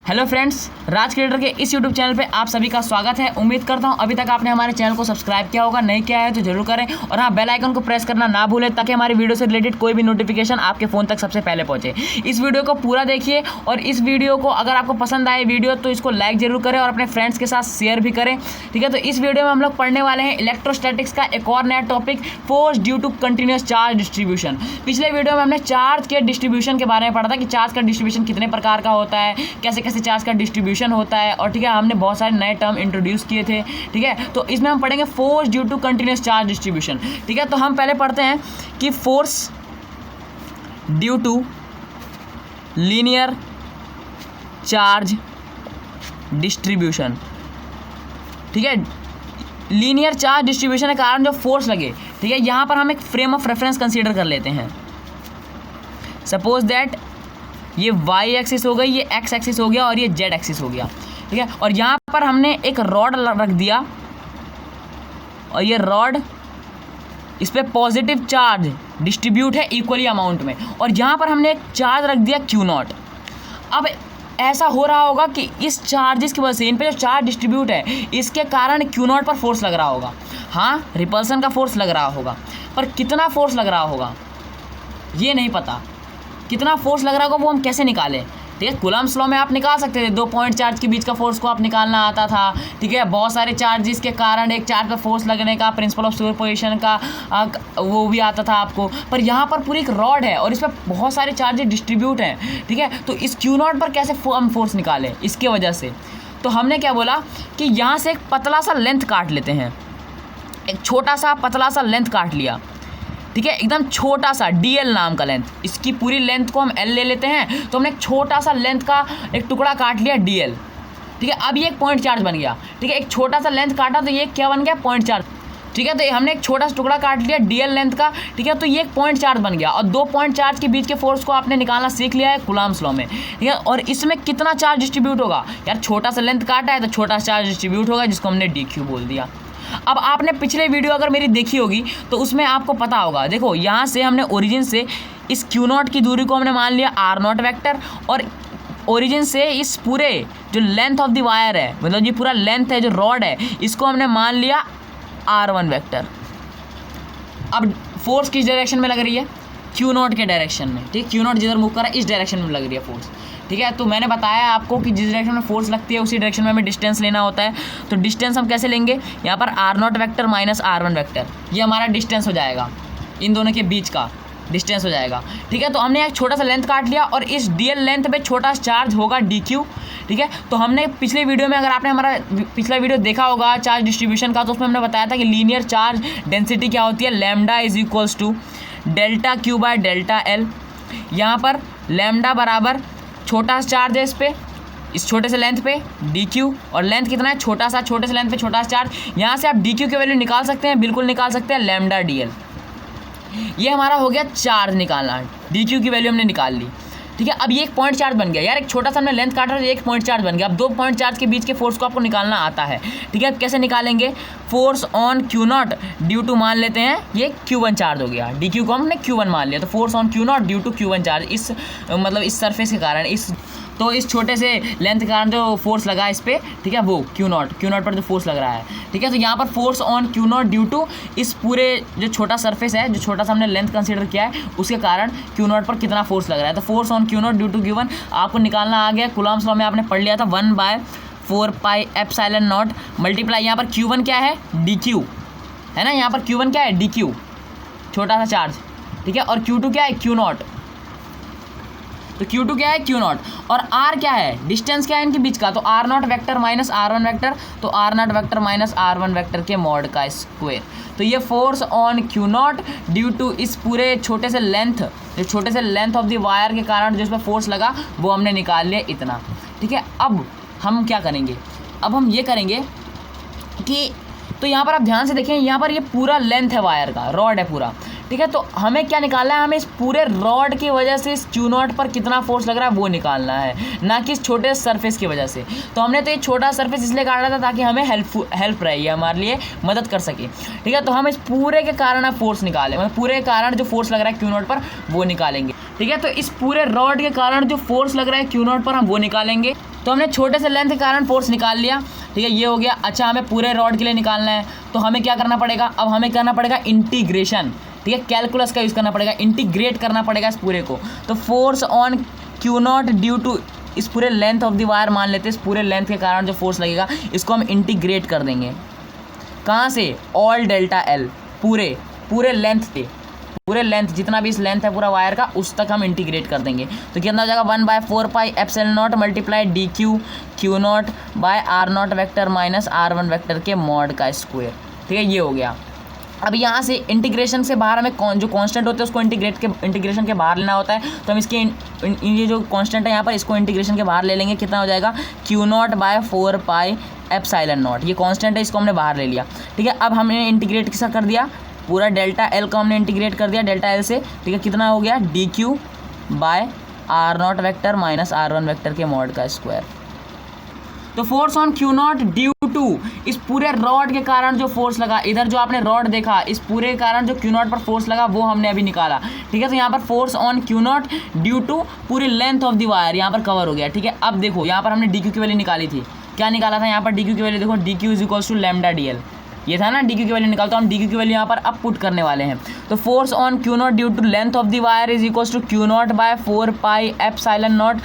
Hello friends, राज creator के इस YouTube channel पे आप सभी का स्वागत है। उम्मीद करता हूँ अभी तक आपने हमारे चैनल को सब्सक्राइब किया होगा, नहीं किया है तो जरूर करें और हाँ, बेल आइकन को प्रेस करना ना भूलें ताकि हमारी वीडियो से रिलेटेड कोई भी नोटिफिकेशन आपके फ़ोन तक सबसे पहले पहुँचे। इस वीडियो को पूरा देखिए और इस वीडियो को अगर आपको पसंद आए वीडियो तो इसको लाइक जरूर करें और अपने फ्रेंड्स के साथ शेयर भी करें। ठीक है, तो इस वीडियो में हम लोग पढ़ने वाले हैं इलेक्ट्रोस्टैटिक्स का एक और नया topic, force due to continuous charge distribution. पिछले वीडियो में हमने चार्ज के डिस्ट्रीब्यूशन के बारे में पढ़ा था कि चार्ज का डिस्ट्रीब्यूशन कितने प्रकार का होता है, कैसे कैसे चार्ज का डिस्ट्रीब्यूशन होता है और ठीक है, हमने बहुत सारे नए टर्म इंट्रोड्यूस किए थे। ठीक है, तो इसमें हम पढ़ेंगे force due to continuous charge distribution. ठीक है, तो हम पहले पढ़ते हैं कि force due to linear charge distribution. ठीक है, लीनियर चार्ज डिस्ट्रीब्यूशन के कारण जो फोर्स लगे, ठीक है, यहाँ पर हम एक फ्रेम ऑफ रेफरेंस कंसीडर कर लेते हैं। सपोज दैट ये वाई एक्सिस हो गई, ये एक्स एक्सिस हो गया और ये जेड एक्सिस हो गया। ठीक है, और यहाँ पर हमने एक रॉड रख दिया और ये रॉड, इस पर पॉजिटिव चार्ज डिस्ट्रीब्यूट है इक्वली अमाउंट में और यहाँ पर हमने एक चार्ज रख दिया क्यू नॉट। अब ऐसा हो रहा होगा कि इस चार्जेस की वजह से इन पे जो चार्ज डिस्ट्रीब्यूट है इसके कारण क्यू नॉट पर फोर्स लग रहा होगा। हाँ, रिपल्सन का फोर्स लग रहा होगा, पर कितना फोर्स लग रहा होगा ये नहीं पता। कितना फोर्स लग रहा होगा वो हम कैसे निकालें? ठीक है, कूलम्ब्स लॉ में आप निकाल सकते थे, 2 पॉइंट चार्ज के बीच का फोर्स को आप निकालना आता था। ठीक है, बहुत सारे चार्जेस के कारण एक चार्ज पर फोर्स लगने का प्रिंसिपल ऑफ सुपरपोजिशन का वो भी आता था आपको। पर यहाँ पर पूरी एक रॉड है और इस पर बहुत सारे चार्जेस डिस्ट्रीब्यूट हैं। ठीक है, तो इस क्यू नॉट पर कैसे हम फोर्स निकालें इसके वजह से? तो हमने क्या बोला कि यहाँ से एक पतला सा लेंथ काट लेते हैं, एक छोटा सा पतला सा लेंथ काट लिया। ठीक है, एकदम छोटा सा DL नाम का लेंथ, इसकी पूरी लेंथ को हम L ले लेते हैं, तो हमने एक छोटा सा लेंथ का एक टुकड़ा काट लिया DL। ठीक है, अब ये एक पॉइंट चार्ज बन गया। ठीक है, एक छोटा सा लेंथ काटा तो ये क्या बन गया? Point charge. ठीक है, तो हमने एक छोटा सा टुकड़ा काट लिया DL लेंथ का। ठीक है, तो ये एक पॉइंट चार्ज बन गया और 2 पॉइंट चार्ज के बीच के फोर्स को आपने निकालना सीख लिया है कूलम्ब्स लॉ में। ठीक है, और इसमें कितना चार्ज डिस्ट्रीब्यूट होगा? यार छोटा सा लेंथ काटा है तो छोटा सा चार्ज डिस्ट्रीब्यूट होगा, जिसको हमने DQ बोल दिया। अब आपने पिछले वीडियो अगर मेरी देखी होगी तो उसमें आपको पता होगा, देखो यहाँ से हमने ओरिजिन से इस क्यू नॉट की दूरी को हमने मान लिया R0 वेक्टर और ओरिजिन से इस पूरे जो लेंथ ऑफ द वायर है, मतलब ये पूरा लेंथ है जो रॉड है, इसको हमने मान लिया R1 वेक्टर। अब फोर्स किस डायरेक्शन में लग रही है? क्यू नॉट के डायरेक्शन में। ठीक, क्यू नॉट जिधर मूव कर रहा है इस डायरेक्शन में लग रही है फोर्स। ठीक है, तो मैंने बताया आपको कि जिस डायरेक्शन में फोर्स लगती है उसी डायरेक्शन में हमें डिस्टेंस लेना होता है। तो डिस्टेंस हम कैसे लेंगे? यहाँ पर R0 vector minus R1 vector, ये हमारा डिस्टेंस हो जाएगा, इन दोनों के बीच का डिस्टेंस हो जाएगा। ठीक है, तो हमने एक छोटा सा लेंथ काट लिया और इस DL लेंथ पे छोटा सा चार्ज होगा DQ। ठीक है, तो हमने पिछले वीडियो में, अगर आपने हमारा पिछला वीडियो देखा होगा चार्ज डिस्ट्रीब्यूशन का, तो उसमें हमने बताया था कि लीनियर चार्ज डेंसिटी क्या होती है, lambda is equals to delta Q by delta L। यहाँ पर लैम्डा बराबर छोटा सा चार्ज है इस पे, इस छोटे से लेंथ पे DQ, और लेंथ कितना है? छोटा सा, छोटे से लेंथ पे छोटा सा चार्ज। यहाँ से आप DQ की वैल्यू निकाल सकते हैं, बिल्कुल निकाल सकते हैं, लैम्डा DL। ये हमारा हो गया चार्ज निकालना, DQ की वैल्यू हमने निकाल ली। ठीक है, अब ये एक पॉइंट चार्ज बन गया। यार एक छोटा सा हमने लेंथ काटा तो एक पॉइंट चार्ज बन गया। अब 2 पॉइंट चार्ज के बीच के फोर्स को आपको निकालना आता है। ठीक है, अब कैसे निकालेंगे? Force on Q not due to, मान लेते हैं ये Q1 चार्ज हो गया, DQ को हमने Q1 मान लिया, तो force on Q not due to Q1 charge, इस मतलब इस सरफेस के कारण, इस छोटे से लेंथ के कारण जो फोर्स लगा इस पर, ठीक है, वो क्यू नॉट पर जो फोर्स लग रहा है। ठीक है, तो यहाँ पर force on Q not due to इस पूरे जो छोटा सरफेस है, जो छोटा सा हमने लेंथ कंसीडर किया है, उसके कारण क्यू नॉट पर कितना फोर्स लग रहा है। तो force on Q not due to Q1 आपको निकालना आ गया। कूलम्ब्स लॉ में आपने पढ़ लिया था 1/4 पाई एप्सिलॉन नॉट मल्टीप्लाई, यहाँ पर Q1 क्या है? DQ है ना, यहाँ पर Q1 क्या है? DQ, छोटा सा चार्ज। ठीक है, और Q2 क्या है? Q not. तो Q2 क्या है? Q not. और R क्या है? डिस्टेंस क्या है इनके बीच का? तो R0 vector minus R1 vector, तो R0 vector minus R1 vector के मॉड का स्क्वायर। तो ये force on Q not due to इस पूरे छोटे से लेंथ, जो छोटे से लेंथ ऑफ द वायर के कारण जो इस पर फोर्स लगा वो हमने निकाल लिया इतना। ठीक है, अब हम क्या करेंगे? अब हम ये करेंगे कि, तो यहाँ पर आप ध्यान से देखें, यहाँ पर ये पूरा लेंथ है वायर का, रॉड है पूरा। ठीक है, तो हमें क्या निकालना है? हमें इस पूरे रॉड की वजह से इस क्यू नॉट पर कितना फोर्स लग रहा है वो निकालना है, ना कि इस छोटे सरफेस की वजह से। तो हमने तो ये छोटा सरफेस इसलिए काटा था ताकि हमें हेल्प रहे, ये हमारे लिए मदद कर सके। ठीक है, तो हम इस पूरे के कारण अब फोर्स निकालें, मतलब पूरे के कारण जो फोर्स लग रहा है क्यू नॉट पर वो निकालेंगे। ठीक है, तो इस पूरे रॉड के कारण जो फोर्स लग रहा है क्यू नॉट पर हम वो निकालेंगे। तो हमने छोटे से लेंथ के कारण फोर्स निकाल लिया, ठीक है, ये हो गया। अच्छा, हमें पूरे रॉड के लिए निकालना है, तो हमें क्या करना पड़ेगा, अब हमें करना पड़ेगा इंटीग्रेशन, ठीक है, कैलकुलस का यूज़ करना पड़ेगा, इंटीग्रेट करना पड़ेगा इस पूरे को। तो force on Q not due to, इस पूरे लेंथ ऑफ द वायर मान लेते हैं, इस पूरे लेंथ के कारण जो फोर्स लगेगा इसको हम इंटीग्रेट कर देंगे। कहाँ से, ऑल डेल्टा एल, पूरे लेंथ पे, पूरे लेंथ जितना भी इस लेंथ है पूरा वायर का उस तक हम इंटीग्रेट कर देंगे। तो कितना हो जाएगा 1/4 pi epsilon naught multiply D Q naught by R naught vector minus R1 vector के मॉड का स्क्वायर, ठीक है, ये हो गया। अब यहाँ से इंटीग्रेशन से बाहर हमें जो कांस्टेंट होते हैं उसको इंटीग्रेशन के बाहर लेना होता है। तो हम इसके ये जो कांस्टेंट है यहाँ पर इसको इंटीग्रेशन के बाहर ले लेंगे। कितना हो जाएगा Q0/4 पाई एप्सिलॉन नॉट, ये कांस्टेंट है, इसको हमने बाहर ले लिया, ठीक है। अब हमने इंटीग्रेट किसा कर दिया, पूरा डेल्टा एल को हमने इंटीग्रेट कर दिया डेल्टा एल से, ठीक है। कितना हो गया dQ/R0 vector minus R1 vector के मॉड का स्क्वायर। तो force on Q not due to, इस पूरे रॉड के कारण जो फोर्स लगा, इधर जो आपने रॉड देखा इस पूरे के कारण जो क्यू नॉट पर फोर्स लगा वो हमने अभी निकाला, ठीक है। तो यहाँ पर force on Q not due to पूरी लेंथ ऑफ द वायर यहाँ पर कवर हो गया, ठीक है। अब देखो यहाँ पर हमने DQ की वैल्यू निकाली थी, क्या निकाला था यहाँ पर DQ की वैल्यू, देखो DQ is equals to lambda DL, ये था ना DQ की वैल्यू निकालते, तो हम DQ की वैल्यू यहाँ पर अब पुट करने वाले हैं। तो force on Q not due to length of the wire is equals to Q0/4 pi epsilon naught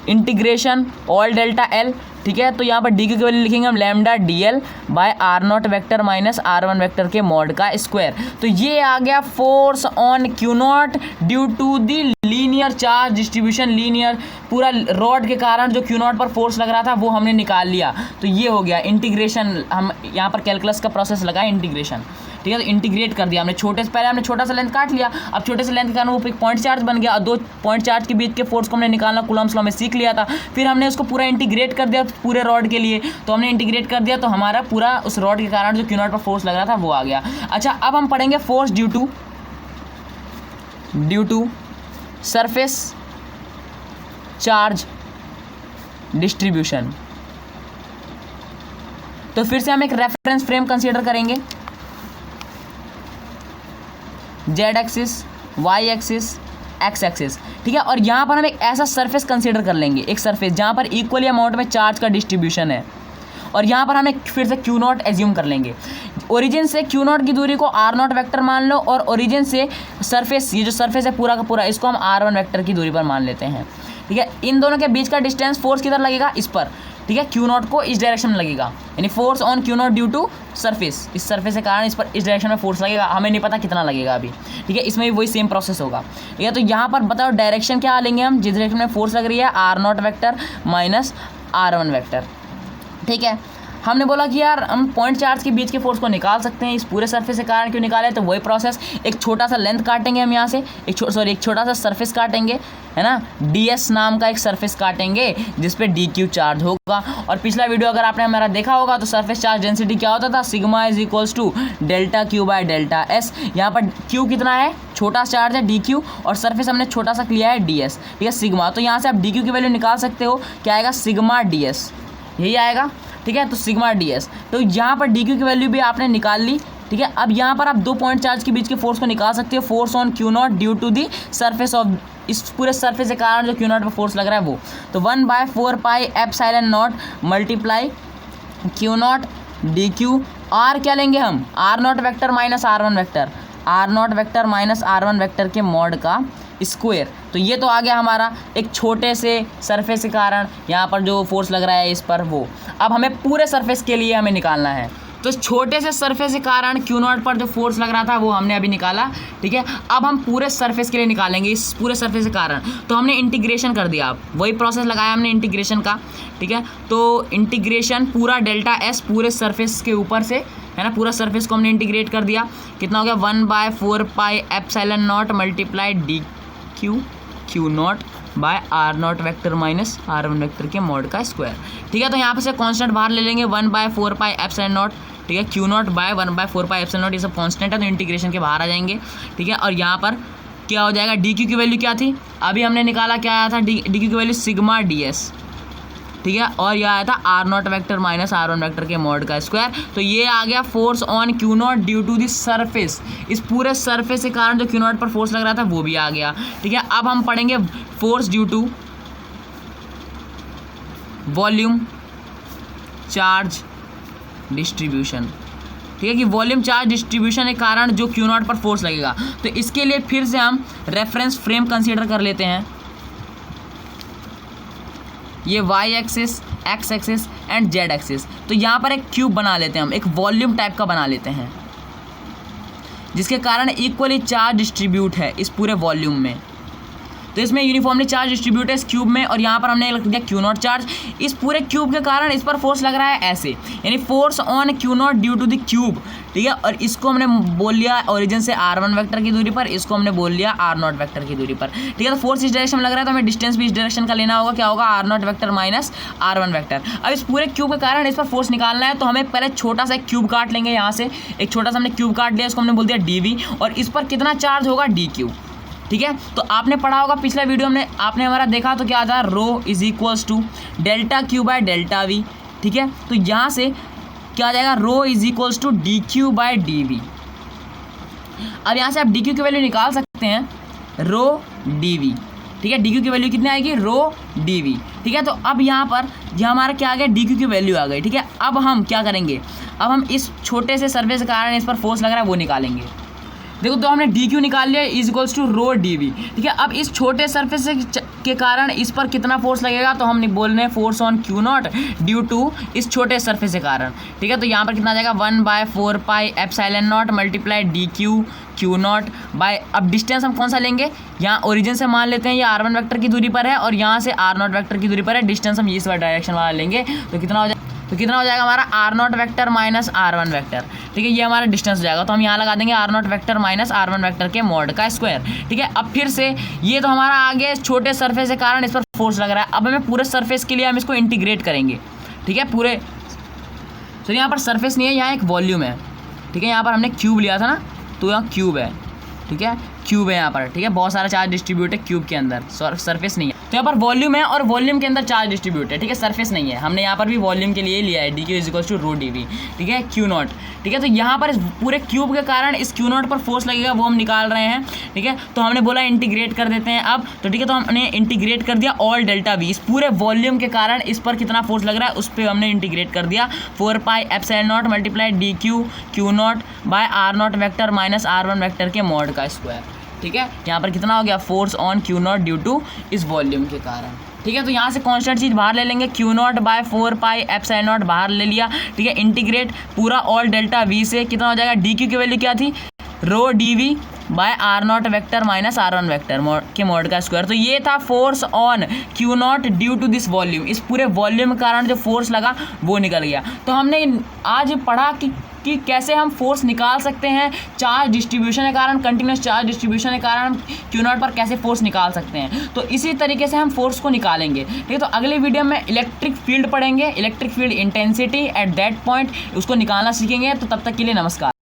integration all delta L, ठीक है। तो यहाँ पर DQ की वैल्यू लिखेंगे हम lambda DL by R0 vector minus R1 vector के mod का स्क्वायर। तो ये आ गया force on Q not due to the linear charge distribution, linear पूरा रॉड के कारण जो क्यू नॉट पर फोर्स लग रहा था वो हमने निकाल लिया। तो ये हो गया इंटीग्रेशन, हम यहाँ पर कैलकुलस का प्रोसेस लगा इंटीग्रेशन, ठीक है। तो इंटीग्रेट कर दिया हमने, पहले हमने छोटा सा लेंथ काट लिया, अब छोटे से लेंथ के कारण वो पॉइंट चार्ज बन गया, और दो पॉइंट चार्ज के बीच के फोर्स को हमने निकालना कूलम्ब्स लॉ में सीख लिया था। फिर हमने उसको पूरा इंटीग्रेट कर दिया पूरे रॉड के लिए, तो हमने इंटीग्रेट कर दिया तो हमारा पूरा उस रॉड के कारण जो क्यू नॉट पर फोर्स लग रहा था वो आ गया। अच्छा, अब हम पढ़ेंगे force due to surface charge distribution. तो फिर से हम एक रेफरेंस फ्रेम कंसीडर करेंगे, Z axis, Y axis, X axis, ठीक है। और यहाँ पर हम एक ऐसा सरफेस कंसीडर कर लेंगे, एक सरफेस जहाँ पर इक्वली अमाउंट में चार्ज का डिस्ट्रीब्यूशन है, और यहाँ पर हम एक फिर से क्यू नॉट एज्यूम कर लेंगे। ओरिजिन से क्यू नॉट की दूरी को R0 वेक्टर मान लो, और ओरिजिन से सरफेस, ये जो सरफेस है पूरा का पूरा, इसको हम R1 वेक्टर की दूरी पर मान लेते हैं, ठीक है। इन दोनों के बीच का डिस्टेंस फोर्स किधर लगेगा, इस पर, ठीक है, क्यू नॉट को इस डायरेक्शन में लगेगा, यानी force on Q not due to surface, इस सरफेस के कारण इस पर इस डायरेक्शन में फोर्स लगेगा, हमें नहीं पता कितना लगेगा अभी, ठीक है। इसमें भी वही सेम प्रोसेस होगा, ठीक है। तो यहाँ पर बताओ डायरेक्शन क्या लेंगे हम, जिस डायरेक्शन में फोर्स लग रही है R0 vector minus R1 vector, ठीक है। हमने बोला कि यार हम पॉइंट चार्ज के बीच के फोर्स को निकाल सकते हैं, इस पूरे सरफेस के कारण क्यों निकाले, तो वही प्रोसेस, एक छोटा सा लेंथ काटेंगे हम यहाँ से, एक छोटा सा सरफेस काटेंगे, है ना, DS नाम का एक सरफेस काटेंगे जिस पे DQ चार्ज होगा। और पिछला वीडियो अगर आपने हमारा देखा होगा तो सरफेस चार्ज डेंसिटी क्या होता था, sigma is equals to delta Q by delta S। यहाँ पर Q कितना है, छोटा चार्ज है DQ, और सरफेस हमने छोटा सा लिया है DS, ठीक है, सिग्मा। तो यहाँ से आप DQ की वैल्यू निकाल सकते हो, क्या आएगा, सिग्मा DS, यही आएगा, ठीक है। तो सिग्मा DS, तो यहाँ पर DQ की वैल्यू भी आपने निकाल ली, ठीक है। अब यहाँ पर आप दो पॉइंट चार्ज के बीच के फोर्स को निकाल सकते हो, force on Q not due to the surface of, इस पूरे सरफेस के कारण जो क्यू नॉट पर फोर्स लग रहा है वो, तो 1/4 pi epsilon naught multiply Q not DQ, R क्या लेंगे हम, R0 vector minus R1 vector, R0 vector minus R1 vector के मॉड का स्क्वायर। तो ये तो आ गया हमारा एक छोटे से सरफेस के कारण यहाँ पर जो फोर्स लग रहा है इस पर वो। अब हमें पूरे सरफेस के लिए हमें निकालना है, तो छोटे से सरफेस के कारण क्यू नॉट पर जो फोर्स लग रहा था वो हमने अभी निकाला, ठीक है। अब हम पूरे सरफेस के लिए निकालेंगे, इस पूरे सरफेस के कारण, तो हमने इंटीग्रेशन कर दिया, वही प्रोसेस लगाया हमने इंटीग्रेशन का, ठीक है। तो इंटीग्रेशन पूरा डेल्टा S पूरे सरफेस के ऊपर से, है ना, पूरा सरफेस को हमने इंटीग्रेट कर दिया, कितना हो गया 1/4 pi epsilon naught multiply DQ Q naught by R0 vector minus R1 vector के मॉड का स्क्वायर, ठीक है। तो यहाँ पे से कांस्टेंट बाहर ले लेंगे, 1/4 पाई एप्सिलॉन नॉट, ठीक है, Q naught by 1/4 pi epsilon naught, ये सब कांस्टेंट है तो इंटीग्रेशन के बाहर आ जाएंगे, ठीक है। और यहाँ पर क्या हो जाएगा, DQ की वैल्यू क्या थी, अभी हमने निकाला, क्या आया था, DQ की वैल्यू सिग्मा DS, ठीक है, और यह आया था R0 vector minus R1 vector के मॉड का स्क्वायर। तो ये आ गया force on Q not due to the surface, इस पूरे सरफेस के कारण जो क्यू नॉट पर फोर्स लग रहा था वो भी आ गया, ठीक है। अब हम पढ़ेंगे force due to volume charge distribution. ठीक है कि वॉल्यूम चार्ज डिस्ट्रीब्यूशन के कारण जो क्यू नॉट पर फोर्स लगेगा। तो इसके लिए फिर से हम रेफरेंस फ्रेम कंसीडर कर लेते हैं। ये Y axis, X axis and Z axis. तो यहाँ पर एक क्यूब बना लेते हैं हम, एक वॉल्यूम टाइप का बना लेते हैं जिसके कारण इक्वली चार्ज डिस्ट्रीब्यूट है इस पूरे वॉल्यूम में। तो इसमें यूनिफॉर्मली चार्ज डिस्ट्रीब्यूट है इस क्यूब में, और यहाँ पर हमने लिख दिया क्यू नॉट चार्ज। इस पूरे क्यूब के कारण इस पर फोर्स लग रहा है ऐसे, यानी force on Q not due to the cube. ठीक है, और इसको हमने बोल लिया ओरिजिन से r1 वेक्टर की दूरी पर, इसको हमने बोल लिया r0 वेक्टर की दूरी पर। ठीक है, तो फोर्स इस डायरेक्शन में लग रहा है तो हमें डिस्टेंस भी इस डायरेक्शन का लेना होगा। क्या होगा? r0 vector minus r1 vector. अब इस पूरे क्यूब के कारण इस पर फोर्स निकालना है, तो हमें पहले छोटा सा एक क्यूब काट लेंगे। यहाँ से एक छोटा सा हमने क्यूब काट लिया, इसको हमने बोल दिया dv, और इस पर कितना चार्ज होगा? dq। ठीक है, तो आपने पढ़ा होगा पिछला वीडियो में, आपने हमारा देखा तो क्या था? Rho is equals to delta Q by delta V. ठीक है, तो यहाँ से क्या आ जाएगा? Rho is equals to D Q by D V. अब यहाँ से आप डी क्यू की वैल्यू निकाल सकते हैं, रो डी वी। ठीक है, डी क्यू की वैल्यू कितनी आएगी? Rho D we. ठीक है, तो अब यहाँ पर यह हमारा क्या आ गया? डी क्यू की वैल्यू आ गई। ठीक है, अब हम क्या करेंगे? अब हम इस छोटे से सर्फेस के कारण इस पर फोर्स लग रहा है वो निकालेंगे। देखो, तो हमने डी क्यू निकाल लिया is equals to rho D we. ठीक है, अब इस छोटे सरफेस के कारण इस पर कितना फोर्स लगेगा? तो हम बोल रहे हैं force on Q not due to इस छोटे सरफेस के कारण। ठीक है, तो यहाँ पर कितना आ जाएगा? 1/4 pi epsilon naught multiply D q q naught by, अब डिस्टेंस हम कौन सा लेंगे? यहाँ ओरिजिन से मान लेते हैं ये r1 वेक्टर की दूरी पर है, और यहाँ से r0 वेक्टर की दूरी पर है। डिस्टेंस हम इस डायरेक्शन वाला लेंगे, तो कितना हो जाएगा? हमारा r0 vector minus r1 vector. ठीक है, ये हमारा डिस्टेंस हो जाएगा। तो हम यहाँ लगा देंगे r0 vector minus r1 vector के मॉड का स्क्वायर। ठीक है, अब फिर से ये तो हमारा आगे छोटे सरफेस के कारण इस पर फोर्स लग रहा है। अब हमें पूरे सरफेस के लिए हम इसको इंटीग्रेट करेंगे। ठीक है, पूरे तो यहाँ पर सरफेस नहीं है, यहाँ एक वॉल्यूम है। ठीक है, यहाँ पर हमने क्यूब लिया था ना, तो यहाँ क्यूब है। ठीक है, क्यूब है यहाँ पर। ठीक है, बहुत सारा चार्ज डिस्ट्रीब्यूट है क्यूब के अंदर, सरफेस नहीं है। तो यहाँ पर वॉल्यूम है और वॉल्यूम के अंदर चार्ज डिस्ट्रीब्यूट है। ठीक है, सरफेस नहीं है। हमने यहाँ पर भी वॉल्यूम के लिए लिया है, d q is equals to rho D we. ठीक है, क्यू नॉट। ठीक है, तो यहाँ पर इस पूरे क्यूब के कारण इस क्यू नॉट पर फोर्स लगेगा, वो हम निकाल रहे हैं। ठीक है, तो हमने बोला इंटीग्रेट कर देते हैं अब। तो ठीक है, तो हमने इंटीग्रेट कर दिया ऑल डेल्टा वी। इस पूरे वॉल्यूम के कारण इस पर कितना फोर्स लग रहा है उस पर हमने इंटीग्रेट कर दिया। 4 pi epsilon naught multiply D q q naught by r0 vector minus r1 vector के मॉड का स्क्वायर। ठीक है, यहाँ पर कितना हो गया? Force on Q not due to इस वॉल्यूम के कारण। ठीक है, तो यहाँ से कांस्टेंट चीज़ बाहर ले लेंगे, q naught by 4 pi epsilon naught बाहर ले लिया। ठीक है, इंटीग्रेट पूरा ऑल डेल्टा वी से कितना हो जाएगा? डी क्यू की वैल्यू क्या थी? Rho D V by r0 vector minus r1 vector के मॉड का स्क्वायर। तो ये था force on Q not due to this volume. इस पूरे वॉल्यूम के कारण जो फोर्स लगा वो निकल गया। तो हमने आज पढ़ा कि कैसे हम फोर्स निकाल सकते हैं चार्ज डिस्ट्रीब्यूशन के कारण, कंटिन्यूस चार्ज डिस्ट्रीब्यूशन के कारण क्यू नॉट पर कैसे फोर्स निकाल सकते हैं। तो इसी तरीके से हम फोर्स को निकालेंगे। ठीक है, तो अगले वीडियो में इलेक्ट्रिक फील्ड पढ़ेंगे, electric field intensity at that point, उसको निकालना सीखेंगे। तो तब तक के लिए नमस्कार।